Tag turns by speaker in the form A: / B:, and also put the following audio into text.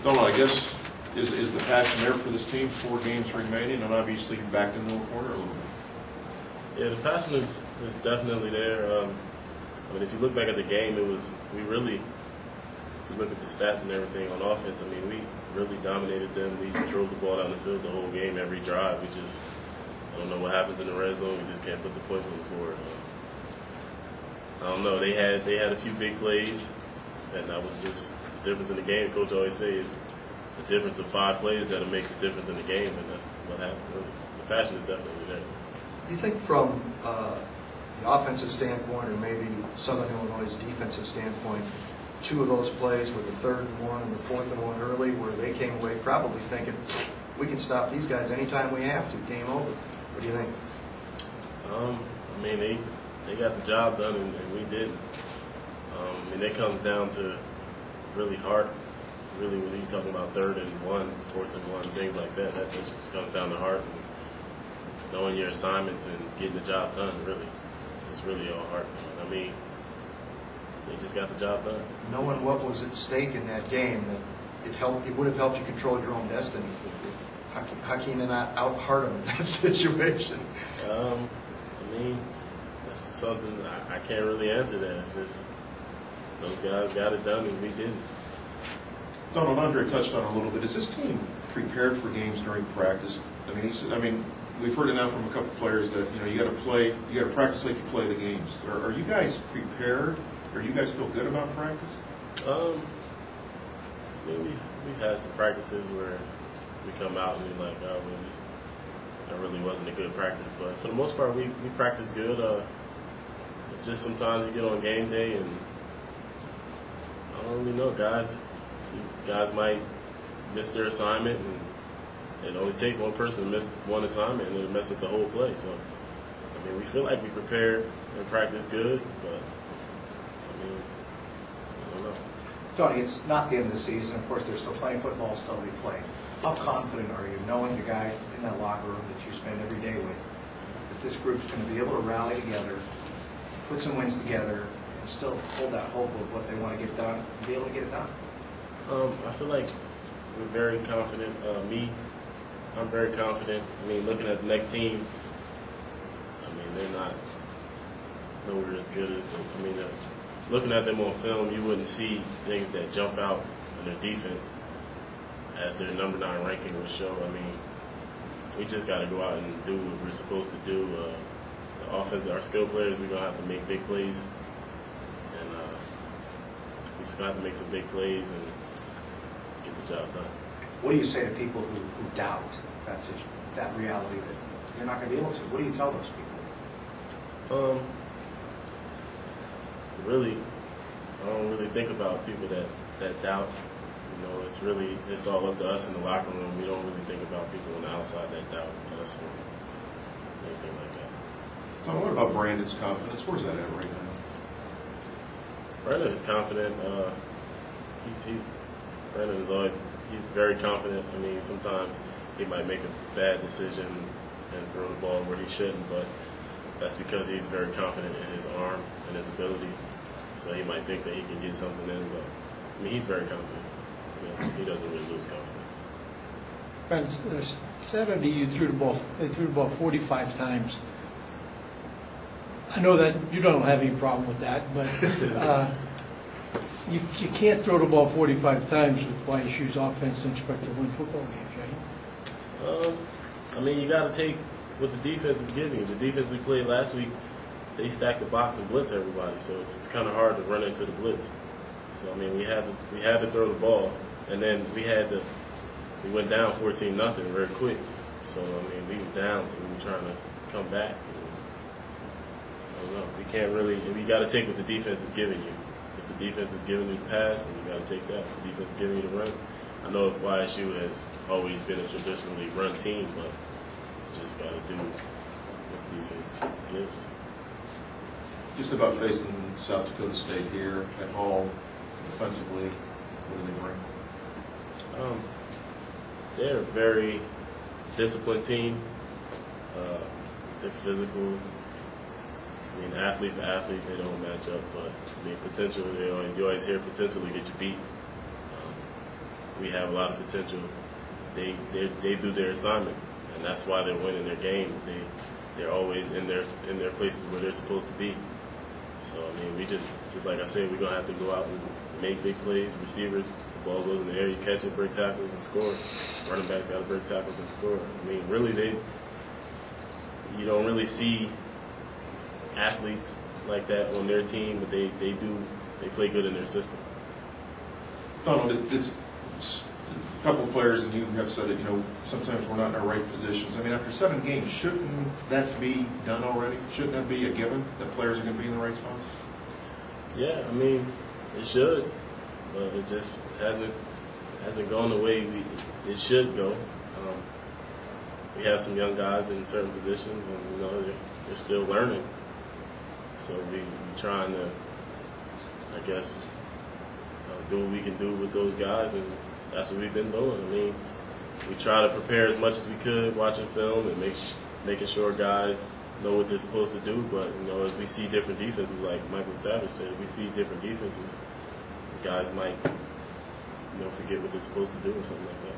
A: don't know, I guess, is the passion there for this team? 4 games remaining, and obviously you're backed into a corner a little bit.
B: Yeah, the passion is definitely there. I mean, if you look back at the game, we look at the stats and everything on offense. I mean, we really dominated them. We drove the ball down the field the whole game, every drive. I don't know what happens in the red zone. We just can't put the points on the board. I don't know. They had a few big plays, and that was just the difference in the game. Coach always says the difference of 5 plays that'll make the difference in the game, and that's what happened. Really, the passion is definitely there.
C: Do you think from the offensive standpoint, or maybe Southern Illinois' defensive standpoint, 2 of those plays were the 3rd and 1 and the 4th and 1 early, where they came away probably thinking, we can stop these guys anytime we have to, game over? What do you think?
B: I mean, they got the job done, and we didn't. I mean, it comes down to really heart. Really, when you're talking about 3rd and 1, 4th and 1, things like that, that just comes down to heart. And knowing your assignments and getting the job done, really. It's really all heart. I mean, they just got the job done.
C: Knowing what was at stake in that game, that it would have helped you control your own destiny. How can you not out-heart them in that situation?
B: I mean, that's something I can't really answer that. It's just those guys got it done and we didn't.
A: Donald, Andre touched on it a little bit. Is this team prepared for games during practice? I mean, we've heard it now from a couple of players that you got to practice like you play the games. Are you guys prepared? Or do you guys feel good about practice?
B: I mean, we've had some practices where we come out and we're like, oh, well, that really wasn't a good practice. But for the most part, we practice good. It's just sometimes you get on game day and I don't really know, guys might miss their assignment, and it only takes one person to miss one assignment and it'll mess up the whole play. So, I mean, we feel like we prepared and practice good, but I mean, I don't know.
D: Tony, it's not the end of the season. Of course, there's still plenty of football still to be played. How confident are you, knowing the guys in that locker room that you spend every day with, that this group's going to be able to rally together, put some wins together, and still hold that hope of what they want to get done and be able to get it done?
B: I feel like we're very confident. I'm very confident. I mean, looking at the next team, I mean, they're not nowhere as good as them. I mean, looking at them on film, you wouldn't see things that jump out in their defense as their number 9 ranking would show. I mean, we just got to go out and do what we're supposed to do. The offense, our skill players, we're going to have to make big plays. And we just got to make some big plays and get the job done.
D: What do you say to people who doubt that reality that you're not going to be able to? What do you tell those people?
B: Really, I don't really think about people that doubt. You know, it's all up to us in the locker room. We don't really think about people on the outside that doubt us or anything like that.
A: Tom, what about Brandon's confidence? Where's that at right now?
B: Brandon is confident. Brandon is always, he's very confident. I mean, sometimes he might make a bad decision and throw the ball where he shouldn't, but that's because he's very confident in his arm and his ability. So he might think that he can get something in, but I mean, he's very confident. He doesn't really lose confidence.
E: Saturday they threw the ball 45 times. I know that you don't have any problem with that, but you can't throw the ball 45 times with YSU's offense and expect to win football games, right?
B: I mean, you got to take what the defense is giving you. The defense we played last week, they stacked the box and blitz everybody, so it's kind of hard to run into the blitz. So I mean, we had to throw the ball, and then we went down 14-0 very quick. So I mean, we were down, so we were trying to come back. I don't know. We can't really. We got to take what the defense is giving you. If the defense is giving you the pass, then you got to take that. If the defense is giving you the run. I know YSU has always been a traditionally run team, but you just got to do what the defense gives.
A: Just about facing South Dakota State here at home, defensively, what do they bring?
B: They're a very disciplined team. They're physical. I mean, athlete for athlete, they don't match up. But I mean, potentially, you always hear potentially get you beat. we have a lot of potential. They do their assignment, and that's why they're winning their games. They're always in their places where they're supposed to be. So I mean, we just like I said, we're gonna have to go out and make big plays. Receivers, the ball goes in the air, you catch it, break tackles, and score. Running backs got to break tackles and score. I mean, really, you don't really see athletes like that on their team, but they play good in their system.
A: Donald, it's a couple of players, and you have said it, sometimes we're not in our right positions. I mean, after 7 games, shouldn't that be done already? Shouldn't that be a given, that players are going to be in the right spots?
B: Yeah, I mean, it should, but it just hasn't gone the way it should go. We have some young guys in certain positions, and they're still learning. So we're trying to, I guess, do what we can do with those guys, and that's what we've been doing. I mean, we try to prepare as much as we could, watching film and making sure guys know what they're supposed to do. But as we see different defenses, like Michael Savage said, we see different defenses. Guys might forget what they're supposed to do or something like that.